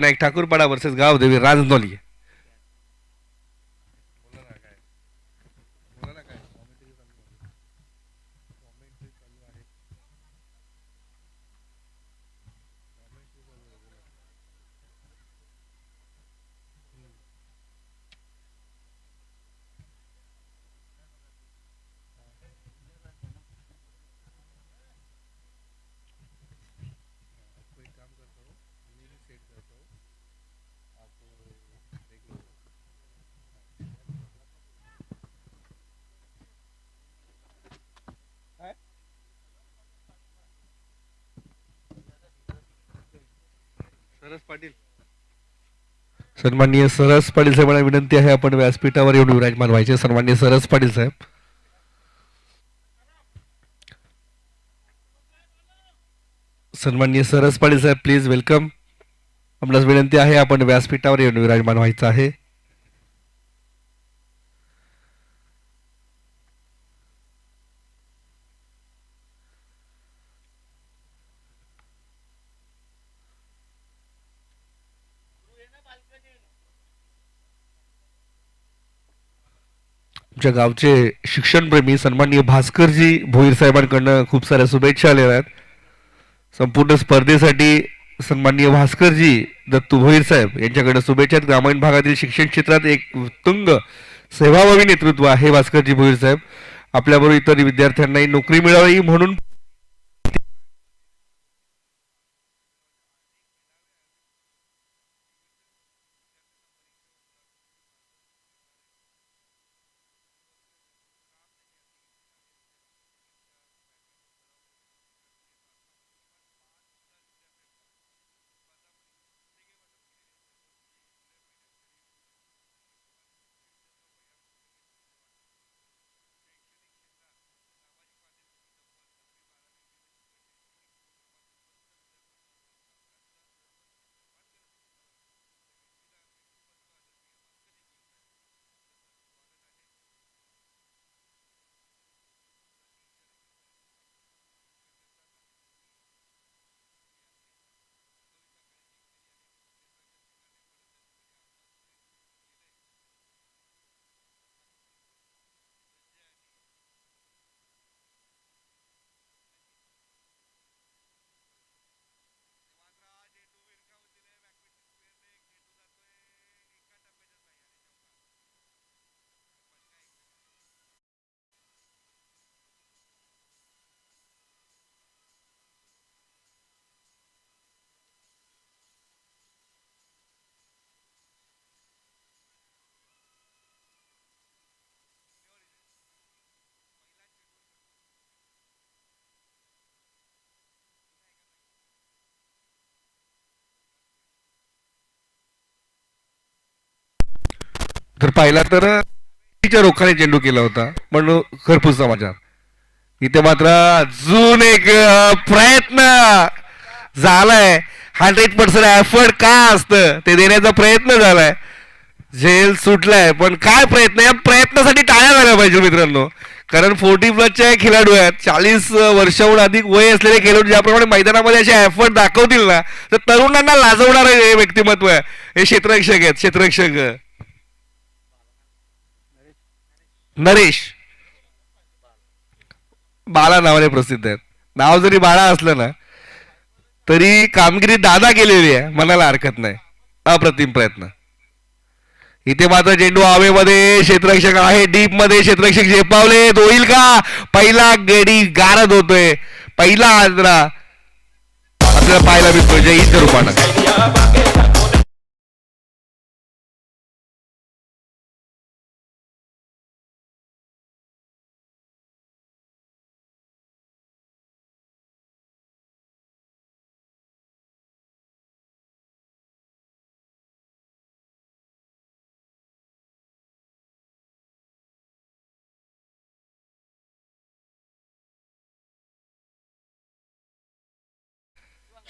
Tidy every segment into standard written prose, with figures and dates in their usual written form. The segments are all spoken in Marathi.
नाईक ठाकूरपाडा वर्सेस गावदेवी राजनोली. सरस पाटील, सन्माननीय सरस पाटील साहेबांना विनंती आहे आपण व्यासपीठावर येऊन विराजमान व्हायचे. सन्माननीय सरस पाटील साहेब. सन्माननीय सरस पाटील साहेब प्लीज वेलकम. आपणास विनंती आहे आपण व्यासपीठावर येऊन विराजमान व्हायचं आहे. आमच्या गावचे शिक्षणप्रेमी सन्माननीय भास्करजी भोईर साहेबांकडनं खूप साऱ्या शुभेच्छा आलेल्या आहेत. संपूर्ण स्पर्धेसाठी सन्माननीय भास्करजी दत्तू भोईर साहेब यांच्याकडे शुभेच्छा. ग्रामीण भागातील शिक्षण क्षेत्रात एक उत्तुंग सेवाभावी नेतृत्व आहे भास्करजी भोईर साहेब. आपल्याबरोबर इतर विद्यार्थ्यांनाही नोकरी मिळावी म्हणून तर पाहिला तर रोखाने चेंडू केला होता पण खरपूस समाचार. इथे मात्र अजून एक प्रयत्न झालाय. 100% एफर्ट काय असतं ते देण्याचा प्रयत्न झालाय. झेल सुटलाय पण काय प्रयत्न, या प्रयत्नासाठी टाळ्या झाल्या पाहिजे मित्रांनो. कारण 40+ खेळाडू आहेत. 40 वर्षाहून अधिक वय असलेले खेळाडू ज्याप्रमाणे मैदानामध्ये असे एफर्ट दाखवतील ना तर तरुणांना लाजवणार हे व्यक्तिमत्व आहे. हे क्षेत्ररक्षक आहेत. क्षेत्ररक्षक नरेश बाळा नावाने प्रसिद्ध आहेत. नाव जरी बाळा असलं ना तरी कामगिरी दादा केलेली आहे म्हणायला हरकत नाही. अप्रतिम प्रयत्न. इथे मात्र चेंडू हवेमध्ये, क्षेत्ररक्षक आहे डीप मध्ये, क्षेत्ररक्षक झेपावले, होईल का? पहिला गडी गारद होतोय. पहिला आंध्रा आपल्याला पाहायला मिळतोय जय हिंद रूपानं.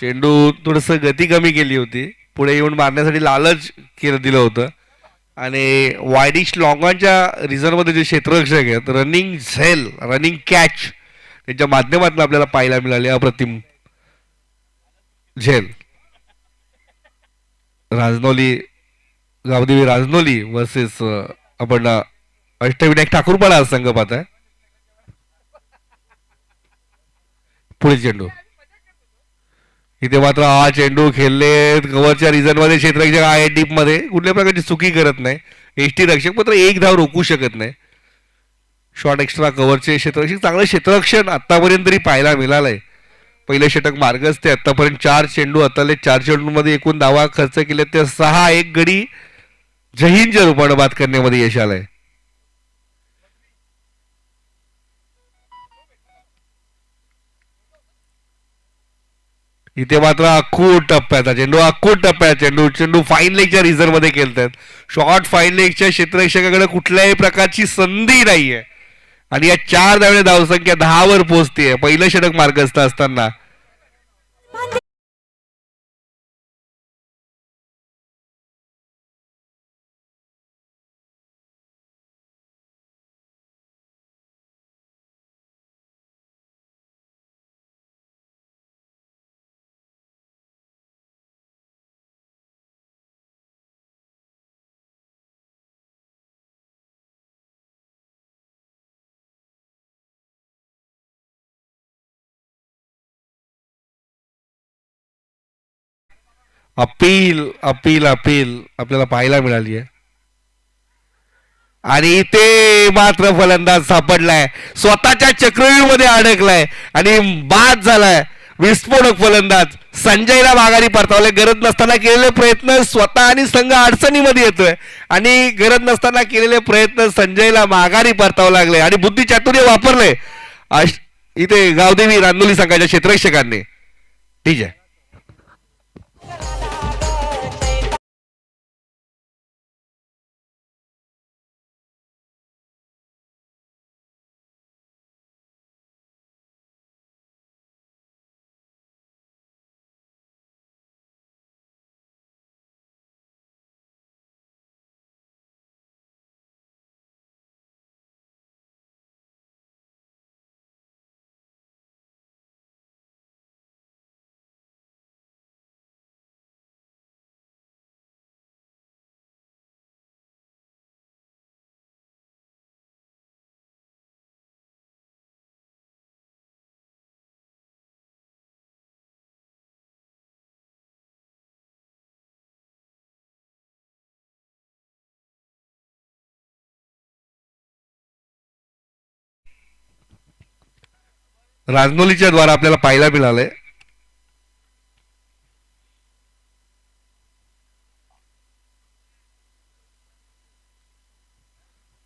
चेंडू थोडस गती कमी केली होती. पुढे येऊन मारण्यासाठी लालच केलं दिलं होतं. आणि वायडिश लॉंगांच्या रिझर्वमध्ये जे क्षेत्ररक्षक आहेत रनिंग झेल, रनिंग कॅच त्यांच्या माध्यमातून आपल्याला पाहायला मिळाले. अप्रतिम झेल. राजनौली गावदेवी राजनौली वर्सेस आपण अष्टविनायक ठाकूरपाडा संघ पाहत आहे. पुढील चेंडू इथे मात्र हा चेंडू खेळले कव्हरच्या रिझन मध्ये क्षेत्ररक्षक आहे डीप मध्ये कुठल्या प्रकारची चुकी करत नाही. एसटी रक्षक मात्र एक धाव रोखू शकत नाही. शॉर्ट एक्स्ट्रा कव्हरचे क्षेत्ररक्षक चांगलं क्षेत्ररक्षण आतापर्यंत तरी पाहायला मिळालंय. पहिलं षटक मार्गच ते आतापर्यंत 4 चेंडू हाताळले. 4 चेंडूंमध्ये एकूण धावा खर्च केले ते 6. एक गडी जहीनच्या रूपानं बाद करण्यामध्ये यश आलंय. इथे मात्र अख्खूट टप्प्याचा चेंडू अख्खूट टप्प्याचा चेंडू चेंडू फाईन लेगच्या रिझर्व मध्ये खेळतात. शॉर्ट फाईन लेगच्या क्षेत्ररक्षकाकडे कुठल्याही प्रकारची संधी नाहीये आणि या 4 धावणे धावसंख्या 10 वर पोहोचते. पहिलं षटक मार्गस्थ असताना अपील अपील अपील आपल्याला पाहायला मिळाली आहे. आणि ते मात्र फलंदाज सापडलाय स्वतःच्या चक्रव्यूहमध्ये अडकलाय आणि बाद झालाय. विस्फोटक फलंदाज संजयला माघारी परतावले. गरज नसताना केलेले प्रयत्न स्वतः आणि संघ अडचणीमध्ये येतोय आणि गरज नसताना केलेले प्रयत्न संजयला माघारी परतावं लागले आणि बुद्धिचातुर्य वापरले इथे गावदेवी रांदोली संघाच्या क्षेत्ररक्षकांनी. ठीक आहे. राजनौलीच्या द्वारा आपल्याला पाहायला मिळालंय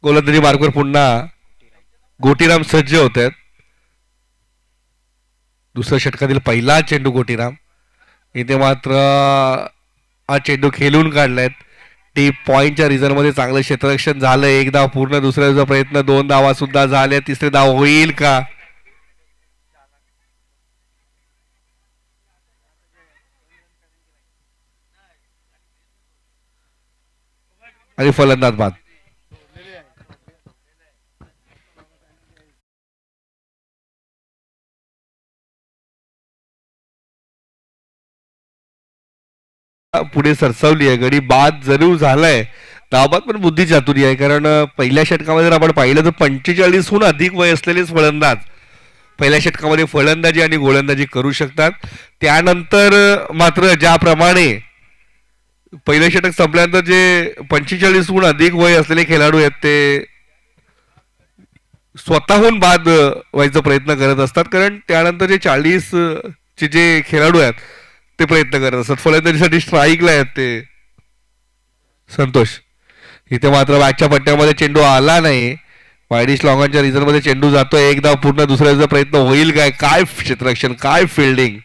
गोलंदाजी मार्गवर पुन्हा गोटीराम सज्ज होत आहेत. दुसऱ्या षटकातील पहिला चेंडू गोटीराम. इथे मात्र हा चेंडू खेळून काढलायत. टी पॉइंटच्या रिझर्व मध्ये चांगलं क्षेत्ररक्षण झालं. एक धाव पूर्ण. दुसऱ्या प्रयत्न 2 धावा सुद्धा झाल्या. तिसरे धाव होईल का. आणि फलंदाज बाद. पुढे सरसावली आहे. गडी बाद जरूर झालाय. धावबाद पण बुद्धी चातुरी आहे कारण पहिल्या षटकामध्ये जर आपण पाहिलं तर 45हून अधिक वय असलेलेच फलंदाज पहिल्या षटकामध्ये फलंदाजी आणि गोलंदाजी करू शकतात. त्यानंतर मात्र ज्याप्रमाणे पहिलं षटक संपल्यानंतर जे 45हून अधिक वय असलेले खेळाडू आहेत ते स्वतःहून बाद व्हायचा प्रयत्न करत असतात कारण त्यानंतर जे 40 चे जे खेळाडू आहेत ते प्रयत्न करत असतात. फलंदाजीसाठी स्ट्राईकला आहेत ते. संतोष इथे मात्र बॅकच्या पट्ट्यामध्ये चेंडू आला नाही. वायडिश लॉंगॉनच्या रिझर्व मध्ये चेंडू जातोय. एक धाव पूर्ण. दुसऱ्याचा प्रयत्न होईल काय. काय क्षेत्ररक्षण काय फिल्डिंग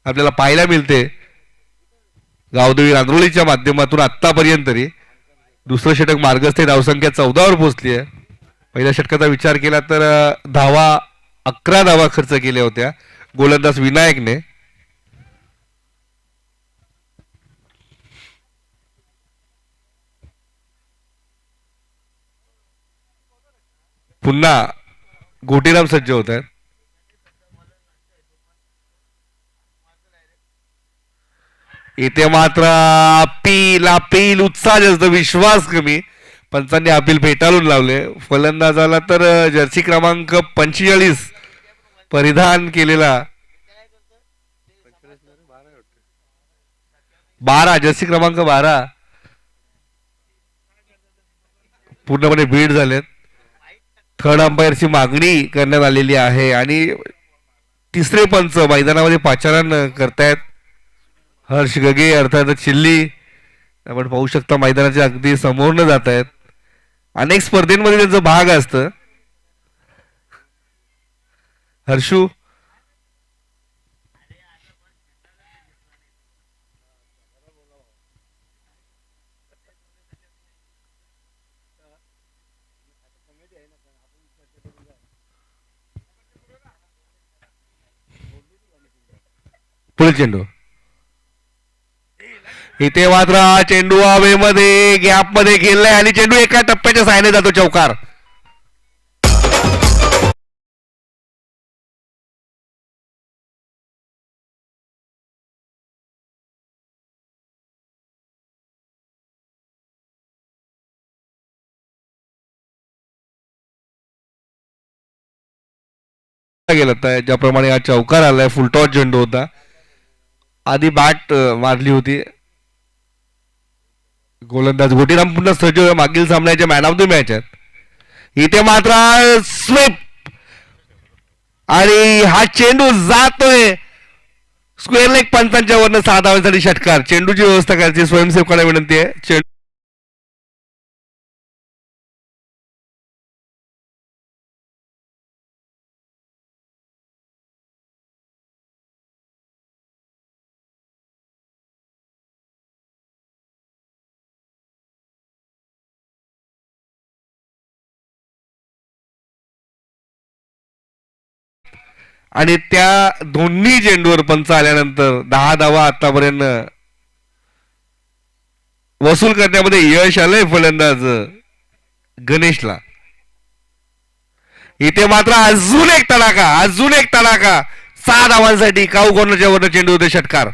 आपल्याला पाहायला मिळते गावदेवी रांदोळीच्या माध्यमातून आतापर्यंत तरी. दुसरं षटक मार्गस्थ. धावसंख्या 14 वर पोहोचली आहे. पहिल्या षटकाचा विचार केला तर धावा 11 धावा खर्च केल्या होत्या गोलंदाज विनायकने. पुन्हा गोटीराम सज्ज होत आहेत. इथे मात्र अपील उत्साह जास्त, विश्वास कमी. पंचांनी अपील फेटाळून लावले. फलंदाजाला तर जर्सी क्रमांक 45 परिधान केलेला 12, जर्सी क्रमांक 12 पूर्णपणे बीड झालेत. थर्ड अंपायरची मागणी करण्यात आलेली आहे आणि तिसरे पंच मैदानामध्ये पाचारण करतायत. हर्ष गगे अर्थात चिल्ली आपण पाहू शकता मैदानाच्या अगदी समोरनं जात आहेत. अनेक स्पर्धेमध्ये त्यांचा भाग असतं. हर्षू पुढील चेंडू. इथे मात्र चेंडू हवेमध्ये गॅप मध्ये गेलाय आणि चेंडू एका टप्प्याच्या साहाय्याने जातो चौकार. गेला ज्याप्रमाणे हा चौकार आलाय, फुलटॉस चेंडू होता. आधी बॅट मारली होती. गोलंदाज गोटीराम पुन्हा सज्ज मागील सामन्याच्या मॅन ऑफ द मॅच आहेत. इथे मात्र स्वीप आणि हा चेंडू जातोय स्क्वेअर लेग. पंचांच्या वरनं 6 धावांसाठी षटकार. चेंडूची व्यवस्था करायची स्वयंसेवकांना विनंती आहे. चेंडू आणि त्या दोन्ही चेंडूवर पंच आल्यानंतर 10 धावा आतापर्यंत वसूल करण्यामध्ये यश आलंय फलंदाज गणेशला. इथे मात्र अजून एक तडाखा 6 धावांसाठी काऊ कॉर्नरच्या वरनं चेंडू होते षटकार.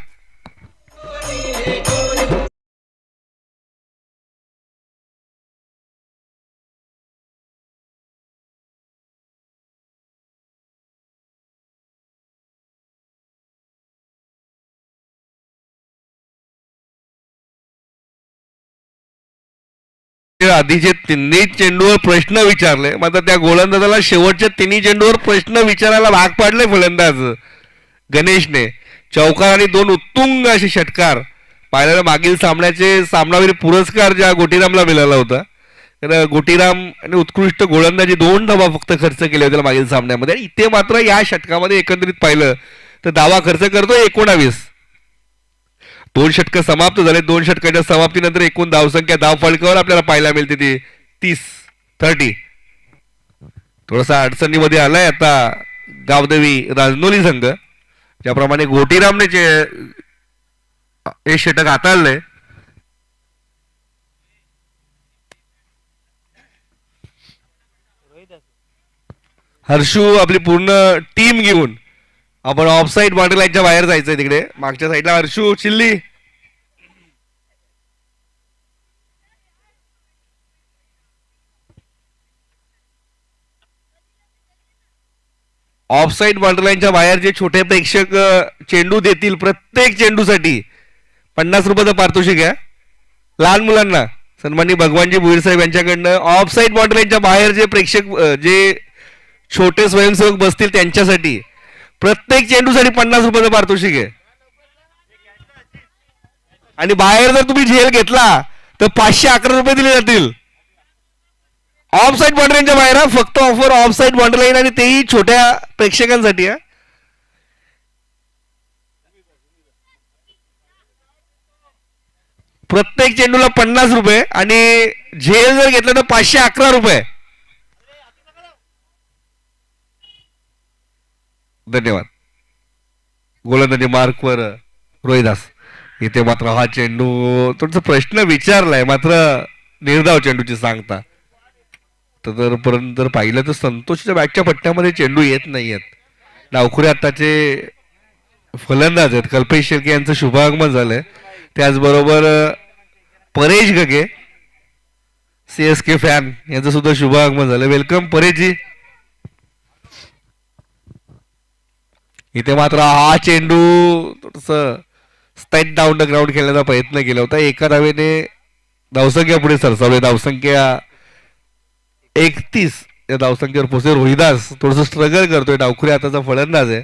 आधीचे तिन्ही चेंडूवर प्रश्न विचारले, मात्र त्या गोलंदाजाला शेवटच्या तिन्ही चेंडूवर प्रश्न विचारायला भाग पाडले फलंदाज गणेशने. चौकार आणि 2 उत्तुंग असे षटकार पाहिल्याला मागील सामन्याचे सामनावीर पुरस्कार ज्या गोटीरामला मिळाला होता. तर गोटीराम आणि उत्कृष्ट गोलंदाजी 2 धावा फक्त खर्च केले होते मागील सामन्यामध्ये. इथे मात्र या षटकामध्ये एकंदरीत पाहिलं तर धावा खर्च करतो 19. 2 षटक समाप्त झाले. 2 षटकाच्या समाप्तीनंतर एकूण धावसंख्या धाव फलकावर आपल्याला पाहायला मिळते ती 30. थोडासा अडचणीमध्ये आलाय आता गावदेवी राजनोली संघ. ज्याप्रमाणे गोटीरामने हे षटक हाताळलंय. हर्षू आपली पूर्ण टीम घेऊन आपण ऑफसाईड बाउंड्री लाईनच्या बाहेर जायचंय. तिकडे मागच्या साईडला हर्षू चिल्ली. ऑफसाईड बाउंड्री लाईनच्या बाहेर जे छोटे प्रेक्षक चेंडू देतील प्रत्येक चेंडूसाठी 50 रुपयाचं पारितोषिक आहे. लहान मुलांना सन्माननीय भगवानजी भुईर साहेब यांच्याकडनं ऑफसाईड बाउंड्री लाईनच्या बाहेर जे प्रेक्षक जे छोटे स्वयंसेवक बसतील त्यांच्यासाठी प्रत्येक चेंडूसाठी 50 रुपयाचं पारितोषिक आहे. आणि बाहेर जर तुम्ही झेल घेतला तर 511 रुपये दिले जातील. ऑफसाईड बाउंड्री लाईनच्या बाहेर फक्त ऑफर ऑफसाईड बाउंड्री लाईन आणि तेही छोट्या प्रेक्षकांसाठी आहे. प्रत्येक चेंडूला 50 रुपये आणि झेल जर घेतलं तर 511 रुपये. धन्यवाद. गोलंदाजी मार्कवर रोहिदास. इथे मात्र हा चेंडू थोडसा प्रश्न विचारलाय, मात्र निर्धाव चेंडूची सांगता तर परंतु जर पाहिलं तर संतोषच्या बॅटच्या पट्ट्यामध्ये चेंडू येत नाहीयेत. डावखुरे आताचे फलंदाज आहेत. कल्पेश शेळके यांचं शुभागमन झालंय त्याचबरोबर परेश गगे CSK फॅन यांचं सुद्धा शुभ आगमन झालं. वेलकम परेशजी. इथे मात्र हा चेंडू थोडस स्टेट डाऊन द ग्राउंड खेळण्याचा प्रयत्न केला होता. एका धावेने धावसंख्या पुढे सरसावले. धावसंख्या 31 या धावसंख्येवर पोहोचले. रोहिदास थोडस स्ट्रगल करतोय. डावखुरी आताचा फलंदाज आहे.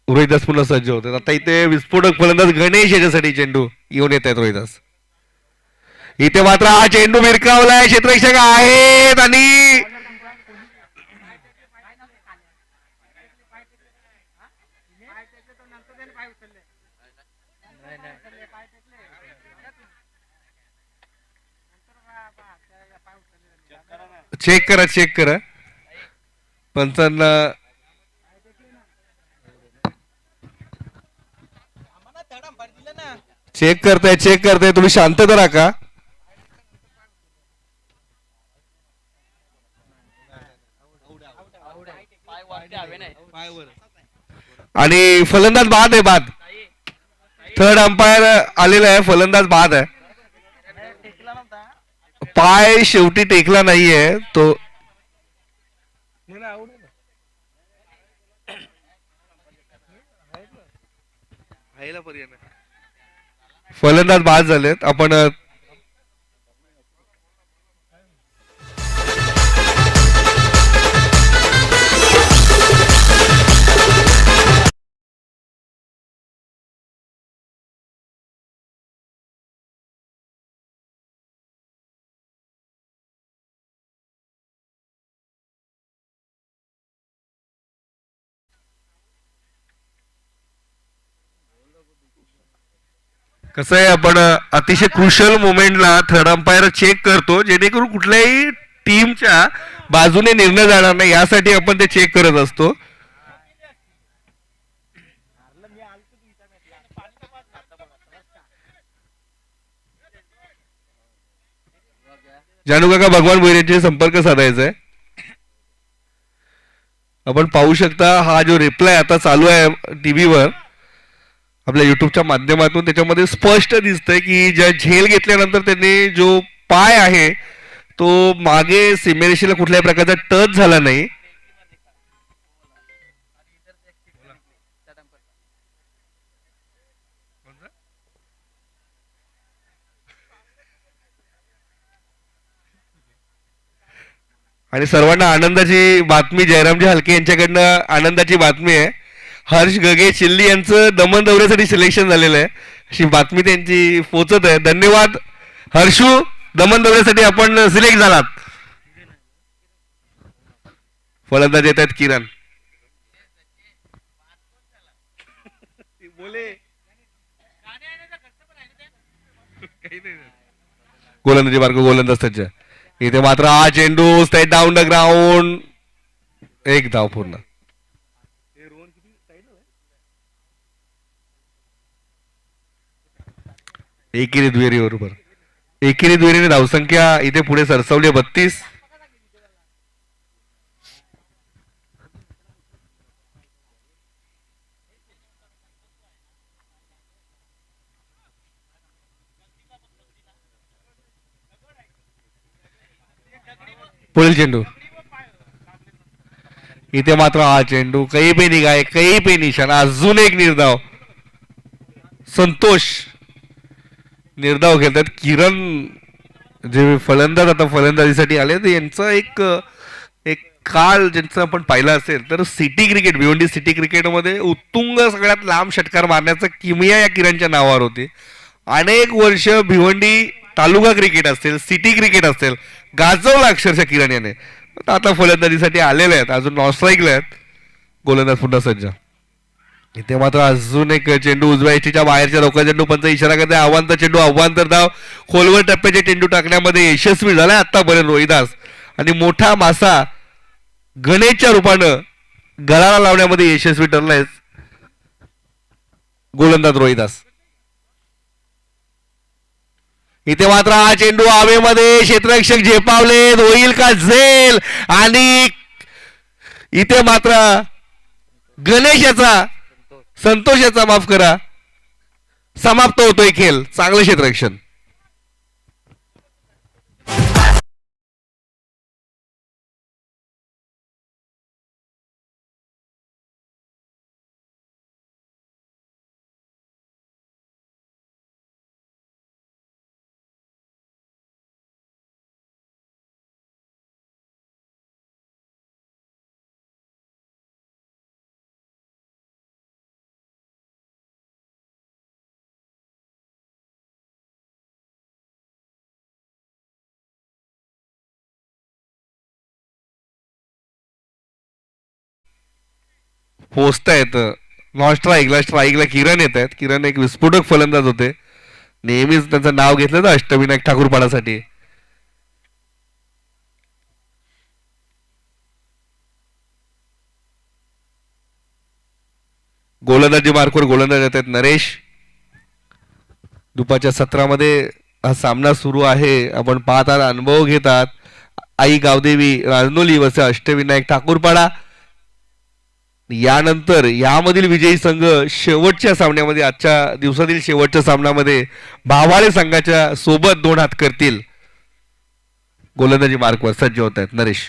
रोहिदास पुन्हा सज्ज होते. आता इथे विस्फोटक फलंदाज गणेश याच्यासाठी चेंडू येऊन येत आहेत. रोहिदास इथे मात्र हा चेंडू भिरकावलाय. क्षेत्ररक्षक आहेत आणि चेक करा पंचांना चेक करताय तुम्ही शांत तर राहा. आणि फलंदाज बाद आहे. बाद थर्ड अंपायर आलेला आहे. फलंदाज बाद आहे. पाय शेवटी टेकला नाहीये तो. फलंदाज बाद झालेत. आपण कसं आहे, आपण अतिशय क्रुशल मोमेंटला थर्ड अंपायर चेक करतो जेणेकरून कुठल्याही टीमच्या बाजूने निर्णय जाणार नाही यासाठी आपण ते चेक करत असतो. जानू काका भगवान भोईरेंशी संपर्क साधायचा आहे. आपण पाहू शकता हा जो रिप्लाय आता चालू आहे टीव्हीवर आपल्या युट्यूबच्या माध्यमातून, त्याच्यामध्ये स्पष्ट दिसतंय की ज्या झेल घेतल्यानंतर त्यांनी जो पाय आहे तो मागे सीमेरेषेला कुठल्याही प्रकारचा टच झाला नाही. आणि सर्वांना आनंदाची बातमी, जयरामजी हलके यांच्याकडनं आनंदाची बातमी आहे. हर्ष गगे चिल्ली यांचं दमन दौऱ्यासाठी सिलेक्शन झालेलं आहे अशी बातमी त्यांची पोचत आहे. धन्यवाद हर्षू, दमन दौऱ्यासाठी आपण सिलेक्ट झालात. फलंदाज येत आहेत किरण. गोलंदाजी मार्ग, गोलंदाज सज्ज. इथे मात्र हा चेंडू स्ट्रेट डाऊन द ग्राउंड. एक धाव पूर्ण. एकेरी द्वेरी बरोबर. एकेरी द्वेरीने धावसंख्या इथे पुढे सरसावली 32. पुढील चेंडू. इथे मात्र हा चेंडू कही पे निघाय, कही पे निशाणा. अजून एक निर्धाव. संतोष निर्धाव खेळतात. किरण जे फलंदाज आता फलंदाजीसाठी आले तर यांचं एक काळ ज्यांचं आपण पाहिलं असेल तर सिटी क्रिकेट, भिवंडी सिटी क्रिकेटमध्ये उत्तुंग सगळ्यात लांब षटकार मारण्याचा किमया या किरणच्या नावावर होती. अनेक वर्ष भिवंडी तालुका क्रिकेट असेल, सिटी क्रिकेट असेल, गाजवला अक्षरशः किरण याने. आता फलंदाजीसाठी आलेले आहेत. अजून नॉस्ट्राईकला आहेत. गोलंदाज पुन्हा सज्ज. इथे मात्र अजून एक चेंडू उजव्या इच्छेच्या बाहेरच्या रोखा चेंडू पंच इशारा करते. आव्हांतर चेंडू, आव्हांतर धाव. खोलवर टप्प्याचे चेंडू टाकण्यामध्ये यशस्वी झालाय आतापर्यंत रोहिदास. आणि मोठा मासा गणेशच्या रूपानं गळाला लावण्यामध्ये यशस्वी ठरलाय. गोलंदाज रोहिदास. इथे मात्र हा चेंडू हवेमध्ये क्षेत्ररक्षक झेपावलेत, होईल का झेल, आणि इथे मात्र गणेशाचा, संतोषाचा, माफ करा, समाप्त होतोय खेळ. चांगलं क्षेत्ररक्षण. पोचता येतं. नॉन स्ट्राईकला किरण येत आहेत. किरण एक विस्फोटक फलंदाज होते. नेहमीच त्यांचं नाव घेतलं तर अष्टविनायक ठाकूरपाडासाठी. गोलंदाजी मार्कवर गोलंदाज येत आहेत नरेश. दुपारच्या सत्रामध्ये हा सामना सुरू आहे. आपण पाहत आहात, अनुभव घेतात आई गावदेवी राजनोली वसे अष्टविनायक ठाकूरपाडा. यानंतर यामधील विजयी संघ शेवटच्या सामन्यामध्ये, आजच्या दिवसातील शेवटच्या सामन्यामध्ये भावाळे संघाच्या सोबत दोन हात करतील. गोलंदाजी मार्कवर सज्ज होत आहेत नरेश.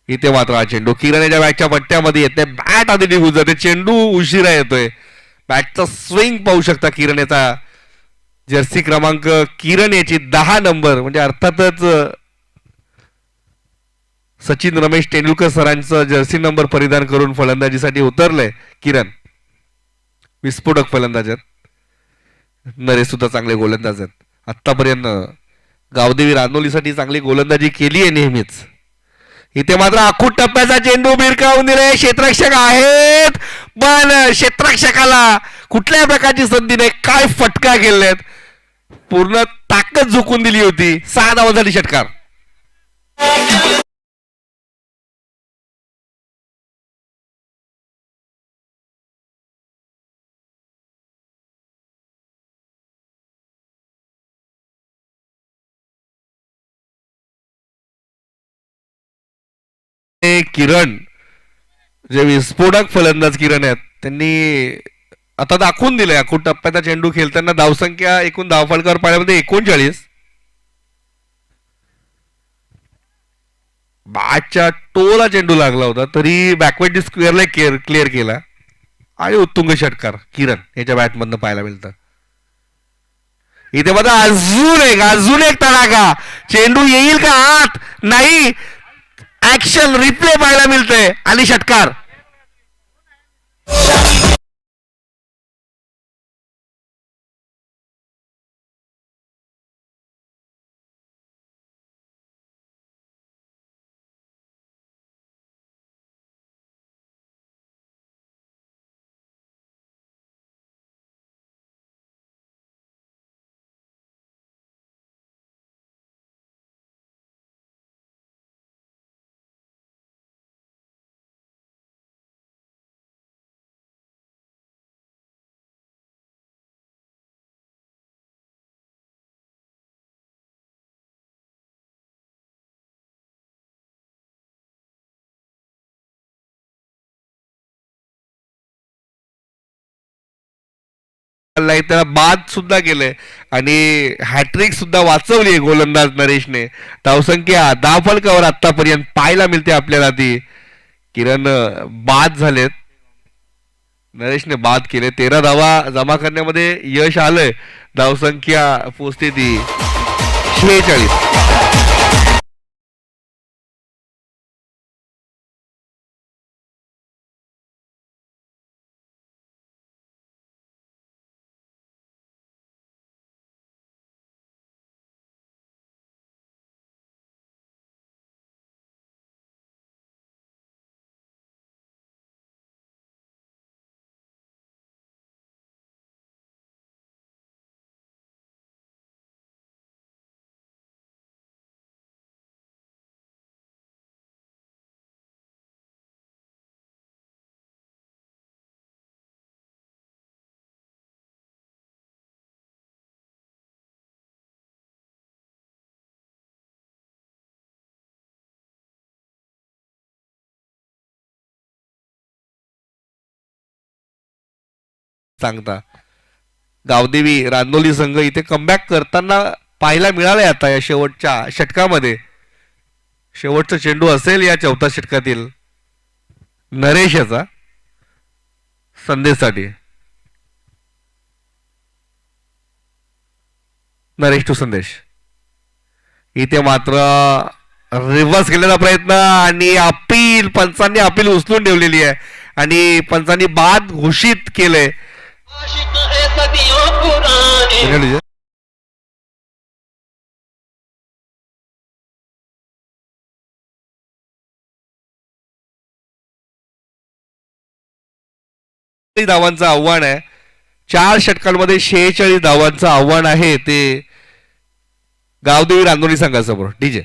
इथे मात्र हा चेंडू किरणच्या बॅटच्या पट्ट्यामध्ये येत नाही. बॅट आधी निघून जाते, चेंडू उशिरा येतोय. बॅटचा स्विंग पाहू शकता किरण याचा. जर्सी क्रमांक किरण याची 10 नंबर, म्हणजे अर्थातच सचिन रमेश तेंडुलकर सरांचं जर्सी नंबर परिधान करून फलंदाजीसाठी उतरलंय किरण. विस्फोटक फलंदाज आहेत. नरेश सुद्धा चांगले गोलंदाज आहेत. आतापर्यंत गावदेवी रानोलीसाठी चांगली गोलंदाजी केली आहे नेहमीच. इथे मात्र आखूट टप्प्याचा चेंडू भिरकावून दिले. क्षेत्ररक्षक आहेत, पण क्षेत्ररक्षकाला कुठल्याही प्रकारची संधी नाही. काय फटका केलेत, पूर्ण ताकद झुकून दिली होती. 6 धावांसाठी षटकार. किरण, जे विस्फोटक फलंदाज किरण आहेत, त्यांनी आता दाखवून दिलंय. आखूट टप्प्याचा चेंडू खेळताना धावसंख्या एकूण धावफलकावर पाण्यामध्ये 39. बॅटच्या टोला चेंडू लागला होता, तरी बॅकवर्ड स्क्वेअरला क्लिअर केला. आणि उत्तुंग षटकार किरण याच्या बॅटमधनं पाहायला मिळतं. इथे बघा अजून एक तडाखा. चेंडू येईल का आत, नाही. ऍक्शन रिप्ले पाहायला मिळतंय आणि षटकार. त्याला बाद सुद्धा केलंय आणि हॅट्रिक सुद्धा वाचवली गोलंदाज नरेशने. धावसंख्या धावफलकावर आतापर्यंत पाहायला मिळते आपल्याला ती. किरण बाद झालेत, नरेशने बाद केले. 13 धावा जमा करण्यामध्ये यश आलंय. धावसंख्या पोचते ती 46. सांगता. गावदेवी रांदोली संघ इथे कमबॅक करताना पाहायला मिळालंय आता या शेवटच्या षटकामध्ये. शेवटचा चेंडू असेल या चौथ्या षटकातील नरेश याचा संदेशसाठी. नरेश टू संदेश. इथे मात्र रिव्हर्स केलेला प्रयत्न आणि अपील पंचांनी अपील उचलून ठेवलेली आहे आणि पंचांनी बाद घोषित केलंय. धावांचं आव्हान आहे. 4 षटकांमध्ये 46 धावांचं आव्हान आहे ते गावदेवी रांगोळी संघासमोर. डीजे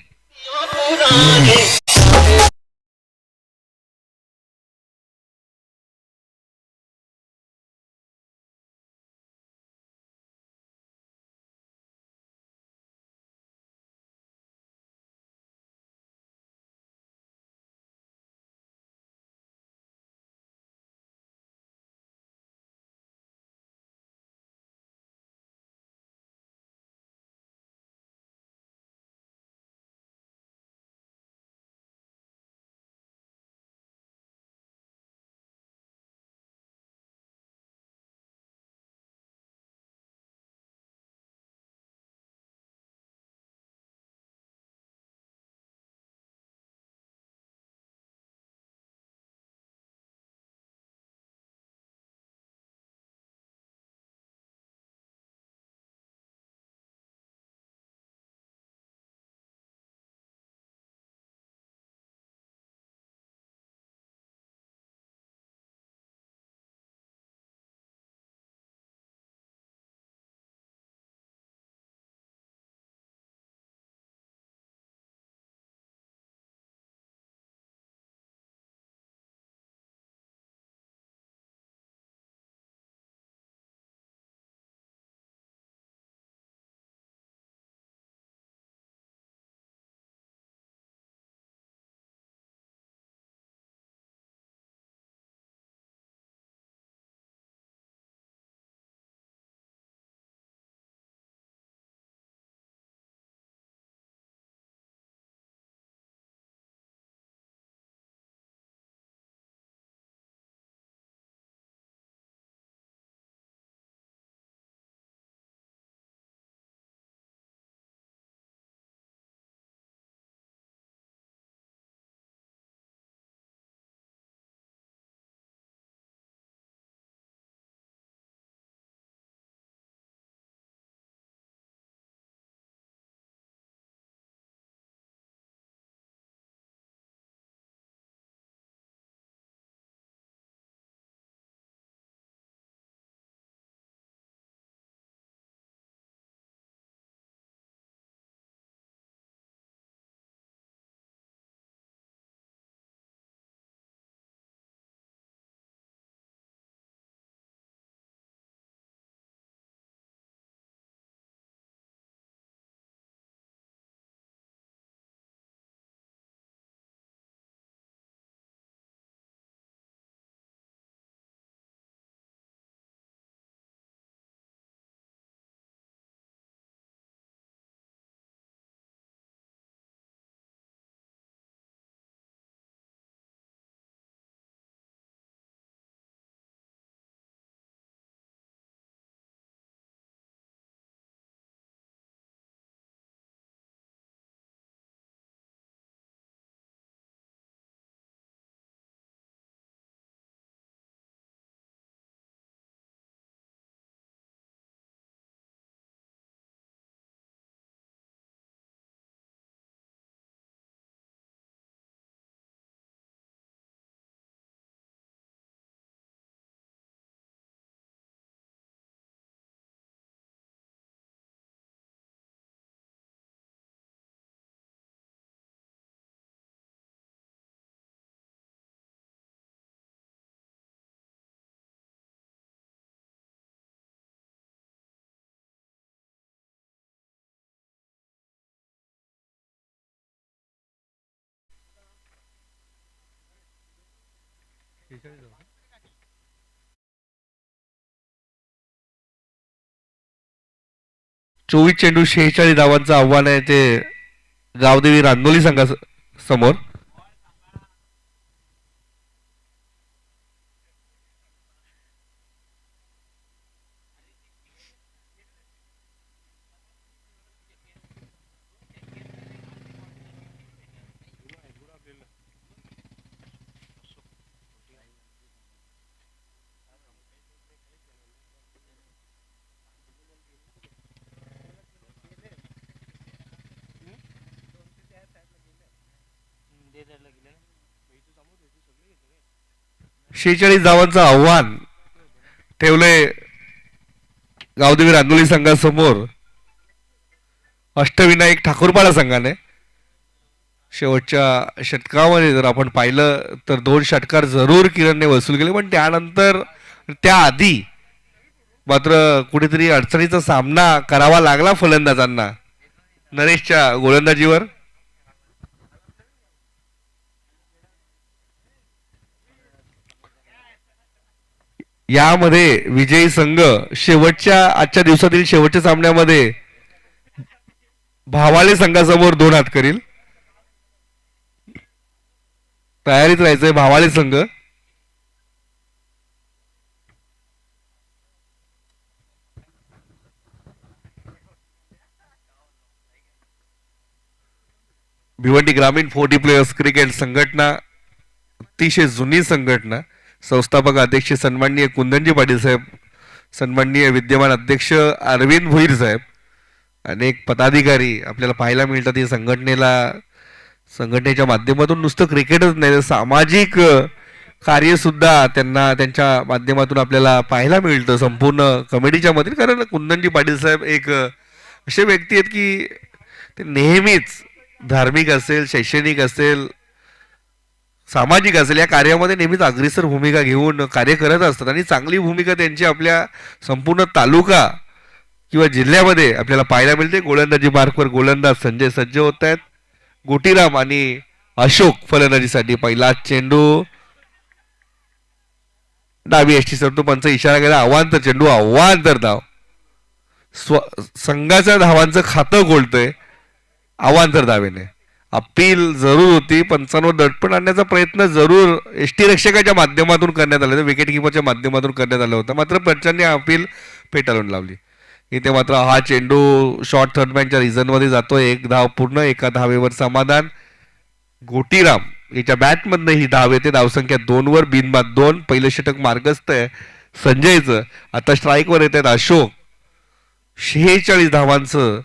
24 चेंडू 46 धावांचं आव्हान आहे ते गावदेवी रांदोली संघा समोर. शेहेचाळीस धावांचं आव्हान ठेवलंय गावदेवी रांदोली संघासमोर अष्टविनायक ठाकूरपाडा संघाने. शेवटच्या षटकामध्ये जर आपण पाहिलं तर 2 षटकार जरूर किरणने वसूल केले, पण त्यानंतर त्याआधी मात्र कुठेतरी अडचणीचा सामना करावा लागला फलंदाजांना नरेशच्या गोलंदाजीवर. यामध्ये विजयी संघ शेवटच्या आजच्या दिवसातील शेवटच्या सामन्यामध्ये भावाले संघासमोर 2 हात करील. तयारीत राहायचंय भावाले संघ. भिवंडी ग्रामीण 40 प्लेयर्स क्रिकेट संघटना अतिशय जुनी संघटना. संस्थापक अध्यक्ष सन्माननीय कुंदनजी पाटील साहेब, सन्माननीय विद्यमान अध्यक्ष अरविंद भोईर साहेब, अनेक पदाधिकारी आपल्याला पाहायला मिळतात. या संघटनेच्या माध्यमातून नुसतं क्रिकेटच नाही, सामाजिक कार्य सुद्धा त्यांना त्यांच्या माध्यमातून आपल्याला पाहायला मिळतं संपूर्ण कमिटीच्या मध्ये. कारण कुंदनजी पाटील साहेब एक असे व्यक्ती आहेत की ते नेहमीच धार्मिक असेल, शैक्षणिक असेल, सामाजिक असेल या कार्यामध्ये नेहमीच अग्रेसर भूमिका घेऊन कार्य करत असतात. आणि चांगली भूमिका त्यांची आपल्या संपूर्ण तालुका किंवा जिल्ह्यामध्ये आपल्याला पाहायला मिळते. गोलंदाजी मार्कवर गोलंदाज संजय सज्ज होत आहेत. गोटीराम आणि अशोक फलंदाजीसाठी. पहिला चेंडू डावी एसटी सरतोपंच इशारा केला. अवांतर चेंडू, अवांतर धाव. संघाच्या धावांचं खातं खोलतोय अवांतर धावेने. अपील जरूर होती, पंचांवर दडपण आणण्याचा प्रयत्न जरूर एसटी रक्षकाच्या माध्यमातून करण्यात आला होता, विकेट किपरच्या माध्यमातून करण्यात आला होता, मात्र पंचांनी अपील फेटाळून लावली. इथे मात्र हा चेंडू शॉर्ट थर्डमॅनच्या रिझनमध्ये जातोय. 1 धाव पूर्ण, 1 धावेवर समाधान. गोटीराम याच्या बॅटमधनं ही धाव येते. धावसंख्या 2 वर, बिनबाद 2. पहिलं षटक मार्गस्थ आहे संजयचं. आता स्ट्राईकवर येत आहेत अशोक. 46 धावांचं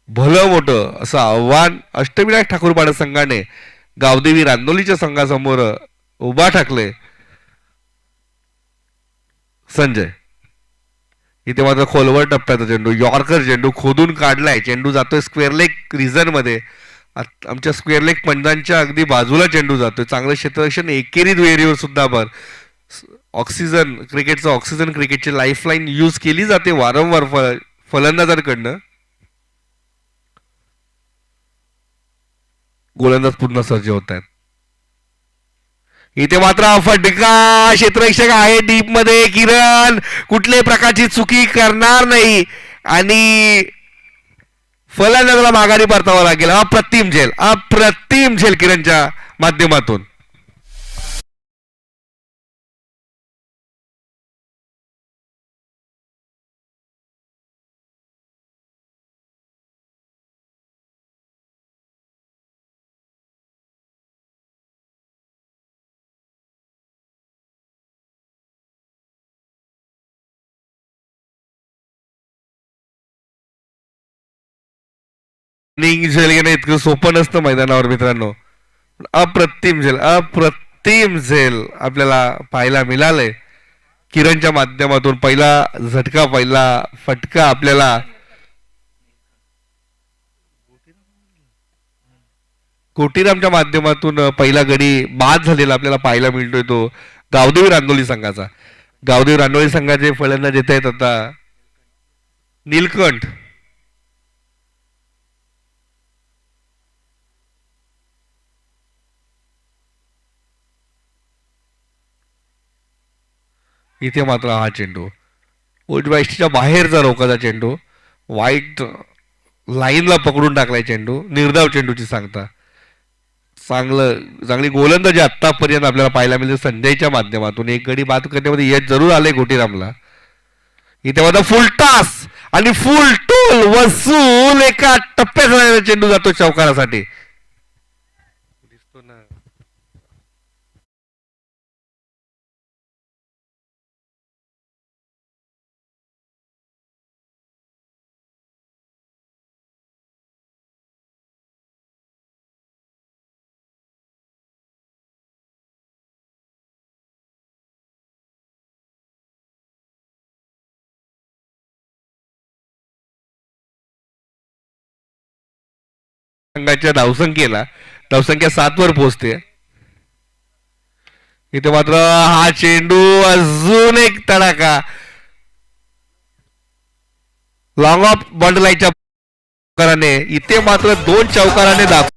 भलं मोठं असं आव्हान अष्टविनायक ठाकूरपाडा संघाने गावदेवी रांदोलीच्या संघासमोर उभा ठाकले. संजय इथे मात्र खोलवर टप्प्याचा चेंडू, यॉर्कर चेंडू खोदून काढलाय. चेंडू जातोय स्क्वेअर लेग रिझन मध्ये. आमच्या स्क्वेअर लेग पंजांच्या अगदी बाजूला चेंडू जातोय. चांगलं क्षेत्ररक्षण एकेरी दुहेरीवर सुद्धा भर. ऑक्सिजन क्रिकेटचं ऑक्सिजन क्रिकेटची लाईफलाईन यूज केली जाते वारंवार फलंदाजांकडनं. गोलंदाज पूर्ण सज्ज होत आहेत. इथे मात्र फटका क्षेत्ररक्षक आहे डीप मध्ये. किरण कुठल्याही प्रकारची चुकी करणार नाही आणि फलंदाजाला माघारी परतावा लागेल. अप्रतिम झेल, अप्रतिम झेल किरणच्या माध्यमातून. झेल घेणं इतकं सोपं नसतं मैदानावर मित्रांनो. अप्रतिम झेल, अप्रतिम झेल आपल्याला पाहायला मिळालंय किरणच्या माध्यमातून. पहिला झटका, पहिला फटका आपल्याला कोटीरामच्या माध्यमातून पहिला गडी बाद झालेला आपल्याला पाहायला मिळतोय तो गावदेवी रांदोली संघाचा. गावदेवी रांदोली संघाचे फलंदाज येत आहेत आता नीलकंठ. इथे मात्र हा चेंडू उजव्या एसटीच्या बाहेरचा रोखाचा चेंडू. वाईट लाईनला पकडून टाकलाय चेंडू, निर्धाव चेंडूची सांगता. चांगली गोलंदाजी आतापर्यंत आपल्याला पाहायला मिळते संजयच्या माध्यमातून. एक गडी बाद करण्यामध्ये यश जरूर आले गोटीरामला. इथे माझा फुल टास आणि फुल टोल वसूल. एका टप्प्यात चेंडू जातो चौकारासाठी. संघाच्या धावसंख्या 7 वर पोहोचते. इथे मात्र हा चेंडू अजून एक तडाखा लॉंग ऑफ बॉन्डलाईच्या चौकाराने. इथे मात्र 2 चौकाराने दाखव.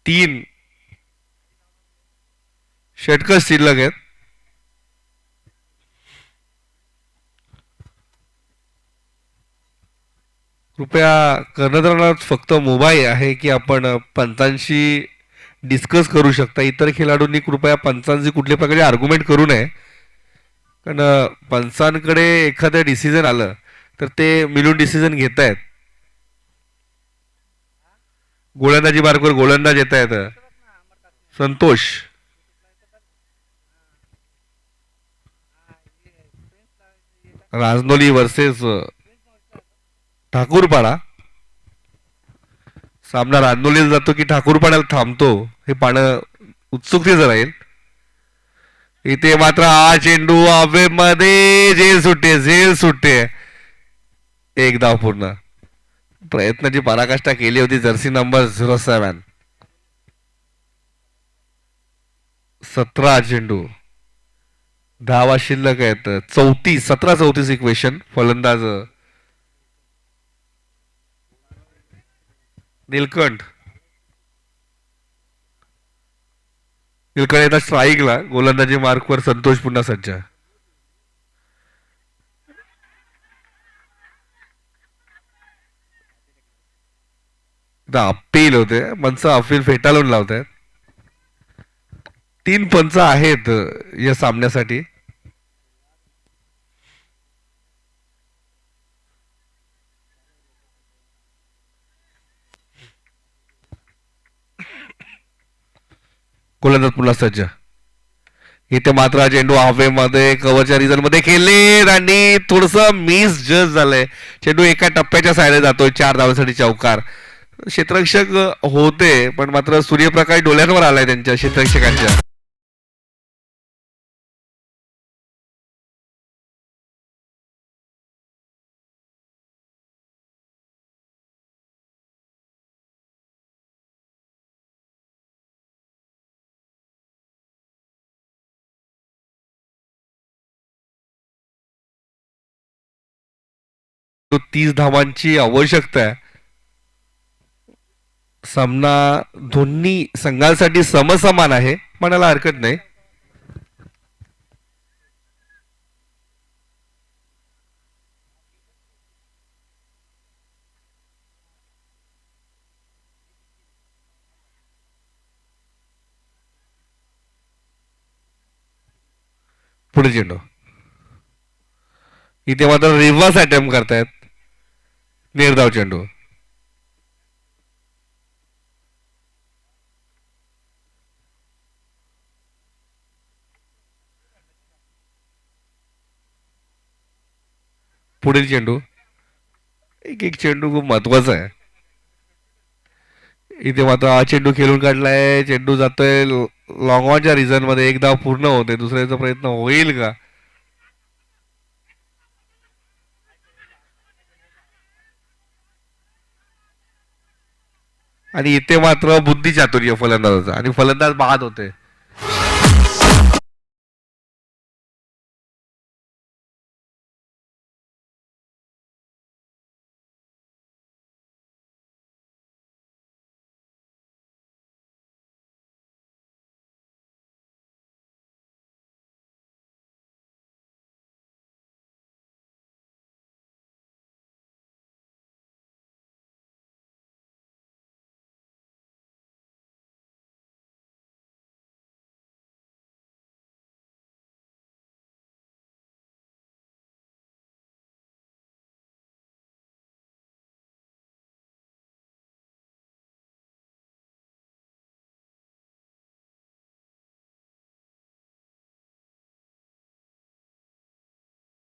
तीन षटक शिल्लक आहेत. कृपया कर्णधारांना फक्त मोबाईल आहे की आपण पंचांशी डिस्कस करू शकता. इतर खेळाडूंनी कृपया पंचांची कुठल्या प्रकारे आर्ग्युमेंट करू नये. कारण पंचांकडे एखादं डिसिजन आलं तर ते मिळून डिसिजन घेत आहेत. गोलंदाजी मार्कवर गोलंदाज येत आहेत. संतोष राजनोली वर्सेस ठाकूरपाडा. सामना राजनोलीला जातो की ठाकूरपाड्याला थांबतो हे पाहणं उत्सुकतेचं राहील. इथे मात्र हा चेंडू हवेमध्ये झेल सुटते. एक धाव पूर्ण. प्रयत्नाची पराकाष्ठा केली होती जर्सी नंबर 07. 17 चेंडू, धावा शिल्लक आहेत 34. 17-34 इक्वेशन. फलंदाज नीलकंठ येतात स्ट्राईकला. गोलंदाजी मार्कवर संतोष पुन्हा सज्ज. अपील होते. पंच अपील फेटाळून लावत आहेत. 3 पंच आहेत या सामन्यासाठी. गोलंदाज पुन्हा सज्ज. इथे मात्र चेंडू हवेमध्ये कव्हरच्या रिझन मध्ये खेळले आणि थोडस मिस जस्ट झालंय. चेंडू एका टप्प्याच्या साईडला जातोय. 4 धावांसाठी चौकार. क्षेत्ररक्षक होते पण मात्र सूर्यप्रकाश डोळ्यांवर आलाय त्यांच्या क्षेत्ररक्षकांच्या. 30 धावांची आवश्यकता आहे. सामना दोन्ही संघांसाठी समसमान आहे म्हणायला हरकत नाही. पुढे चेंडू इथे मात्र रिव्हर्स अटेम्प्ट करतायत. निर्धाव चेंडू पुढील चेंडू एक एक चेंडू खूप महत्वाचा आहे. इथे मात्र हा चेंडू खेळून काढलाय. चेंडू जातोय लॉंग ऑनच्या रिझन मध्ये. एक धाव पूर्ण होते. दुसऱ्याचा प्रयत्न होईल का? आणि इथे मात्र बुद्धी चातुर्य फलंदाजाचा आणि फलंदाज बाद होते.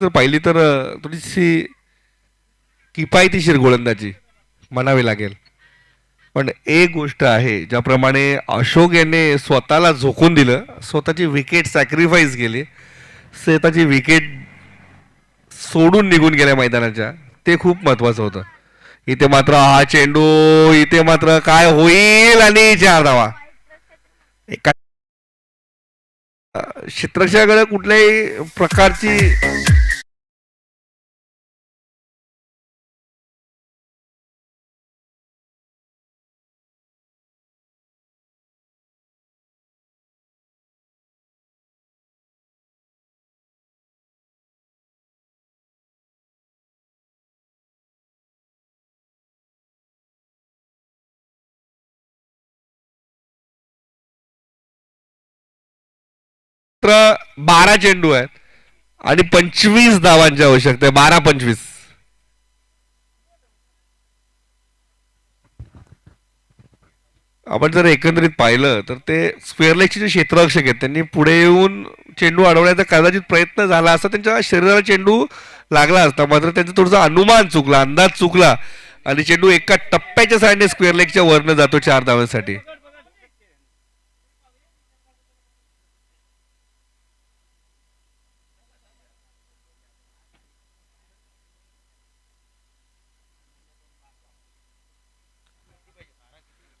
जर पाहिली तर थोडीशी किफायतीशीर गोलंदाजी म्हणावी लागेल. पण एक गोष्ट आहे, ज्याप्रमाणे अशोक याने स्वतःला झोकून दिलं, स्वतःची विकेट सॅक्रिफाईस केली, स्वतःची विकेट सोडून निघून गेल्या मैदानाच्या, ते खूप महत्वाचं होतं. इथे मात्र हा चेंडू, इथे मात्र काय होईल आणि 4 धावा. एका क्षेत्रक्षाकडे कुठल्याही प्रकारची मात्र 12 चेंडू आहेत आणि 25 धावांची आवश्यकता आहे. 12-25. आपण जर एकंदरीत पाहिलं तर ते स्क्वेअर लेगचे जे क्षेत्ररक्षक आहेत त्यांनी पुढे येऊन चेंडू अडवण्याचा कदाचित प्रयत्न झाला असता. त्यांच्या शरीराला चेंडू लागला असता. मात्र त्यांचा थोडासा अनुमान चुकला, अंदाज चुकला आणि चेंडू एका टप्प्याच्या साईडने स्क्वेअर लेगच्या वरनं जातो 4 धावांसाठी.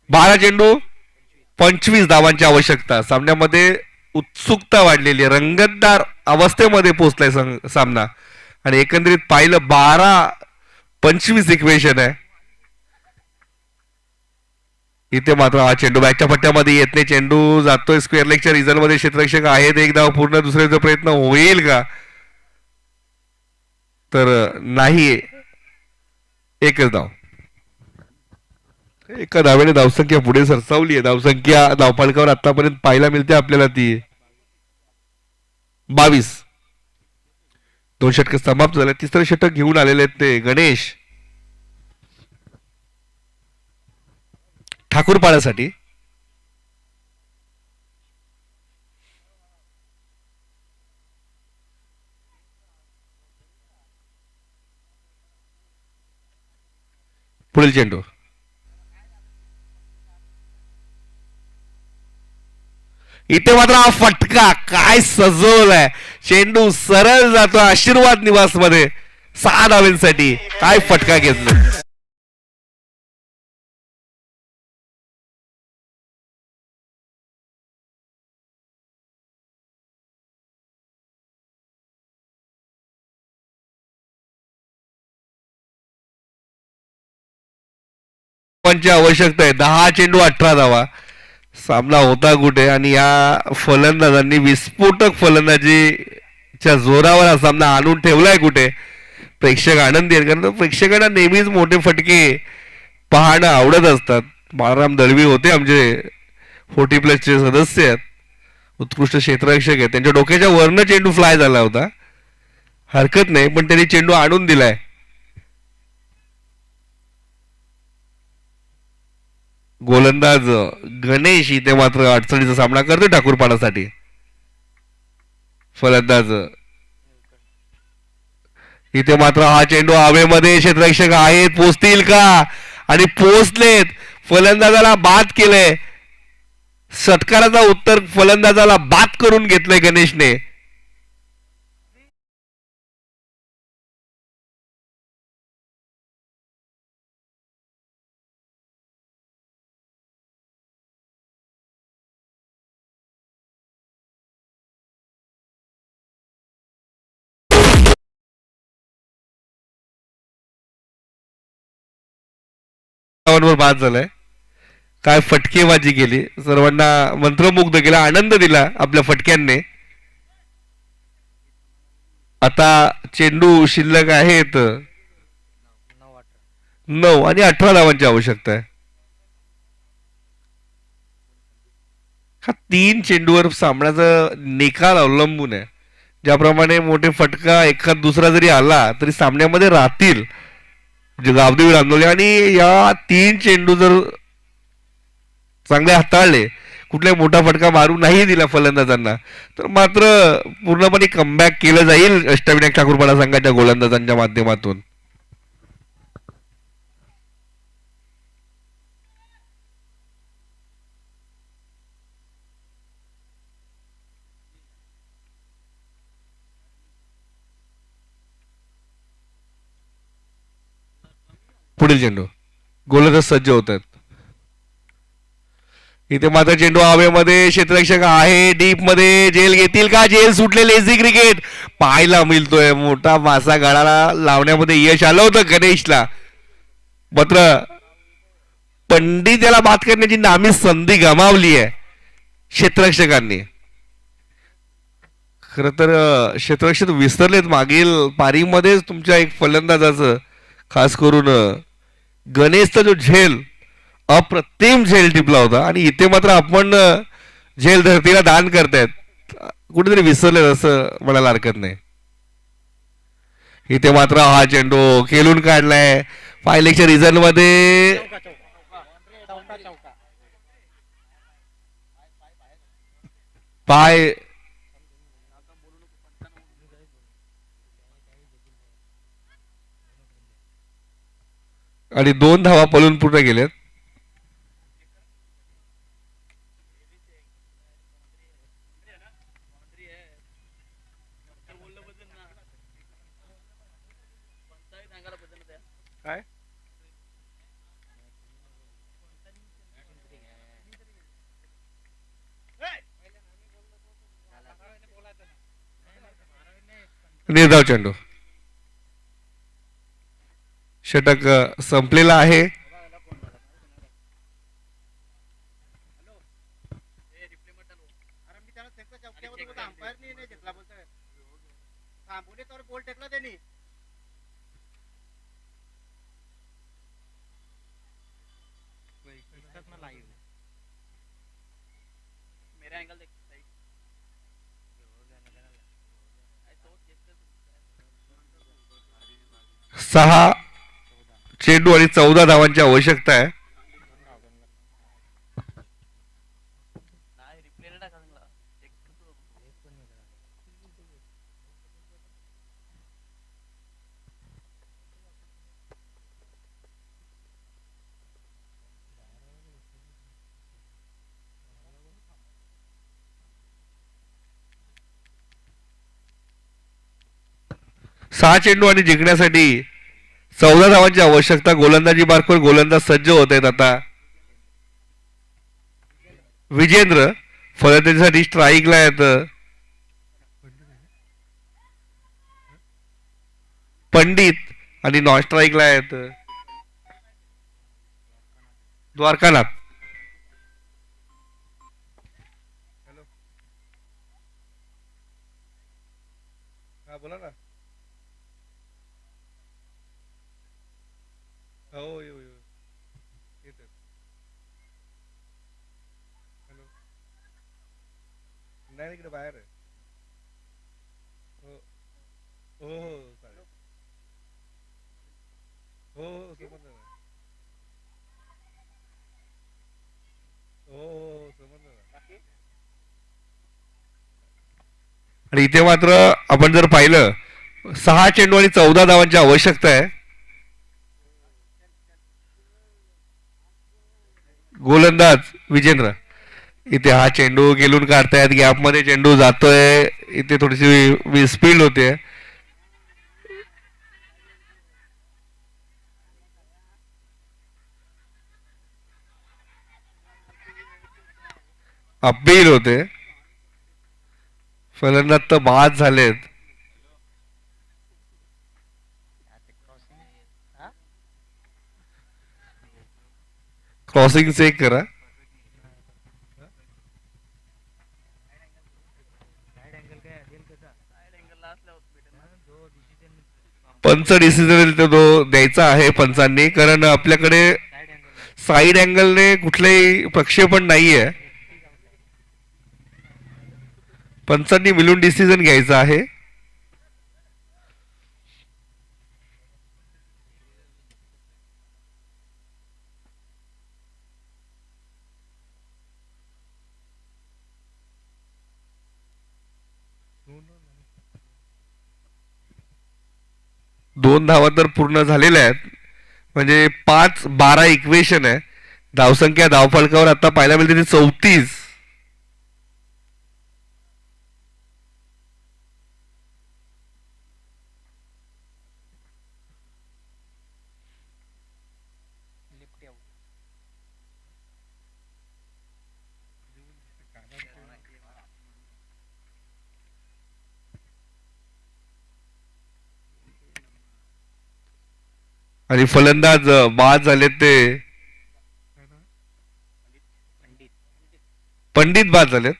12 चेंडू 25 धावांची आवश्यकता. सामन्यामध्ये उत्सुकता वाढलेली आहे. रंगतदार अवस्थेमध्ये पोहोचलाय सामना आणि एकंदरीत पाहिलं 12-25 इक्वेशन आहे. इथे मात्र हा चेंडू बॅकच्या पट्ट्यामध्ये येत नाही. चेंडू जातोय स्क्वेअर लेगच्या रिझन मध्ये. क्षेत्ररक्षक आहेत. एक धाव पूर्ण. दुसऱ्याचा प्रयत्न होईल का? तर नाही. एकच धाव. एका धावेने धावसंख्या पुढे सरसावली आहे. धावसंख्या धावफलकावर आतापर्यंत पाहायला मिळते आपल्याला ती 22. 2 षटक समाप्त झाले. तिसरं षटक घेऊन आलेले आहेत ते गणेश ठाकूरपाड्यासाठी. पुढील चेंडू इथे मात्र हा फटका काय सजवलाय. चेंडू सरळ जातो आशीर्वाद निवास मध्ये 6 धावांसाठी. काय फटका घेतला. धावांची आवश्यकता आहे. 10 चेंडू 18 धावा. सामना होता कुठे आणि या फलंदाजांनी विस्फोटक फलंदाजीच्या जोरावर हा सामना आणून ठेवलाय कुठे. प्रेक्षक आनंदी आहेत कारण प्रेक्षकांना नेहमीच मोठे फटके पाहणं आवडत असतात. बाळाराम दळवी होते आमचे 40+ सदस्य आहेत, उत्कृष्ट क्षेत्ररक्षक आहेत. त्यांच्या डोक्याच्या वरनं चेंडू फ्लाय झाला होता, हरकत नाही, पण त्यांनी चेंडू आणून दिलाय. गोलंदाज गणेश इथे मात्र अडचणीचा सामना करतो ठाकूरपाडासाठी. फलंदाज इथे मात्र हा चेंडू हवेमध्ये, क्षेत्ररक्षक आहेत, पोचतील का आणि पोचलेत. फलंदाजाला बाद केलंय. षटकाराचा उत्तर फलंदाजाला बाद करून घेतलंय गणेशने. वर बाद झालाय. काय फटकेबाजी केली, सर्वांना मंत्रमुग्ध केला, आनंद दिला आपल्या फटक्यांनी. आता चेंडू शिल्लक आहेत 9 आणि 18 धावांची आवश्यकता आहे. हा 3 चेंडूवर सामन्याचा निकाल अवलंबून आहे. ज्याप्रमाणे मोठे फटका एखाद दुसरा जरी आला तरी सामन्यामध्ये राहतील गावदेवी रांगोली. आणि या 3 चेंडू जर चांगले हाताळले, कुठलाही मोठा फटका मारू नाही दिला फलंदाजांना, तर मात्र पूर्णपणे कमबॅक केलं जाईल अष्टविनायक ठाकूरपाडा संघाच्या गोलंदाजांच्या माध्यमातून. पुढील चेंडू गोलंदाज सज्ज होत आहेत. इथे मात्र चेंडू हवेमध्ये, क्षेत्ररक्षक आहे डीप मध्ये, जेल घेतील का, जेल सुटले. लेझी क्रिकेट पाहायला मिळतोय. मोठा मासा गळाला लावण्यामध्ये यश आलं होतं गणेशला, मात्र पंडित याला बाद करण्याची नामी संधी गमावली आहे क्षेत्ररक्षकांनी. खर तर क्षेत्ररक्षक विसरलेत मागील पारीमध्येच तुमच्या एक फलंदाजाचं, खास करून गणेशचा जो झेल, अप्रतिम झेल टिपला होता. आणि इथे मात्र आपण झेल धरतीला दान करतायत, कुठेतरी विसरले असं म्हणायला हरकत नाही. इथे मात्र हा चेंडू खेळून काढलाय. फायलेक्सच्या रिझन मध्ये पाय आणि 2 धावा पळून पूर्ण गेलेत. काय निर्धाव चेंडू, षटक संपलेला आहे. सहा चेंडू आणि 14 धावांची आवश्यकता आहे. सहा चेंडू आणि जिंकण्यासाठी 14 धावांची आवश्यकता. गोलंदाजी मार्फत गोलंदाज सज्ज होत आहेत. आता विजेंद्र फलंदाजीसाठी स्ट्राईकला आहेत. पंडित आणि नॉन स्ट्राईकला आहेत. द्वारकानाथ. हॅलो, हा बोला ना. हो येऊ येऊ येते. हॅलो, नाही इकडे बाहेर आहे. हो हो हो चालेल. हो हो समजलं ना. हो हो हो समजलं ना. आणि इथे मात्र आपण जर पाहिलं 6 चेंडू आणि 14 धावांची आवश्यकता आहे. गोलंदाज विजेंद्र. इथे हा चेंडू गेलून काढतायत, गॅप मध्ये चेंडू जातोय. इथे थोडीशी स्पीड होते. अपील होते. फलंदाज तर बाद झालेत. क्रॉसिंग चेक करा. पंच डिसिजन तो द्यायचा आहे पंचांनी, कारण आपल्याकडे साईड अँगलने कुठलेही प्रक्षेपण नाहीये. पंचांनी मिळून डिसिजन घ्यायचा आहे. दोन धावा तर पूर्ण झालेल्या आहेत, म्हणजे 5-12 इक्वेशन आहे. धावसंख्या धावफलकावर आता पाहायला मिळते ती 34. आणि फलंदाज बाद झाले ते पंडित बाद झालेत.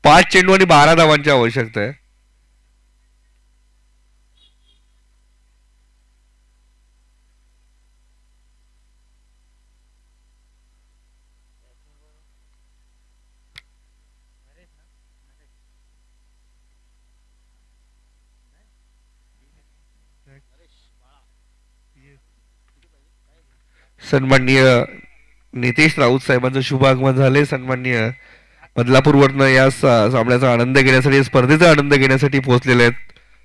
5 चेंडू आणि 12 धावांची आवश्यकता आहे. सन्माननीय नितेश राऊत साहेबांचं शुभ आगमन झाले. सन्माननीय बदलापूरवरनं या सामन्याचा आनंद घेण्यासाठी, स्पर्धेचा आनंद घेण्यासाठी पोहोचलेले आहेत.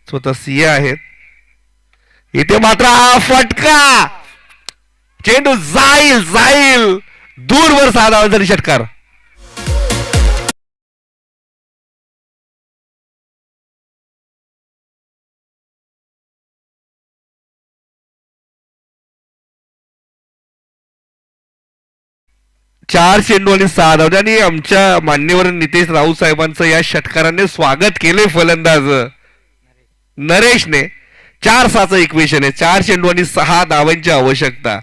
स्वतः सीए आहेत. इथे मात्र हा फटका, चेंडू जाईल जाईल दूरवर 6 धावांसाठी षटकार. चार चेंडू आणि 6 धावा. आणि आमच्या मान्यवर नितेश राऊत साहेबांचं या षटकाराने स्वागत केले फलंदाज नरेशने. 4-6चं इक्वेशन आहे. 4 चेंडू आणि 6 धावांची आवश्यकता.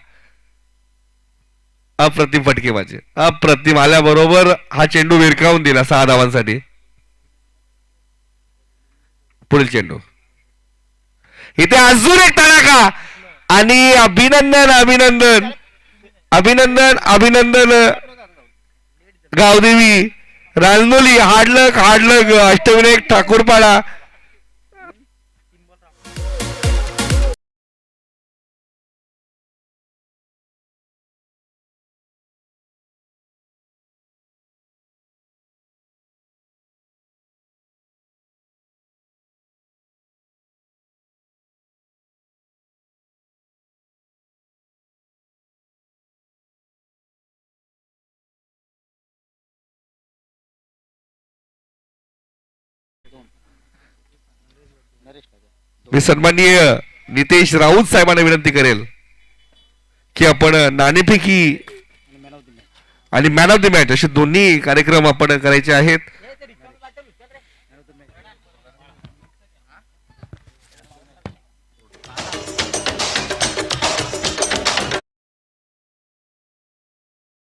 अप्रतिम फटकेबाजी, अप्रतिम आल्याबरोबर हा चेंडू विरकावून दिला 6 धावांसाठी. पुढील चेंडू, इथे अजून एक तडाखा आणि अभिनंदन अभिनंदन अभिनंदन अभिनंदन. गावदेवी, राजनोली, हाडलक हाडलक, अष्टविनायक ठाकूरपाडा. मी सन्माननीय नितेश राऊत साहेबांना विनंती करेल की आपण नाणेफेकी आणि मॅन ऑफ द मॅच असे दोन्ही कार्यक्रम आपण करायचे आहेत.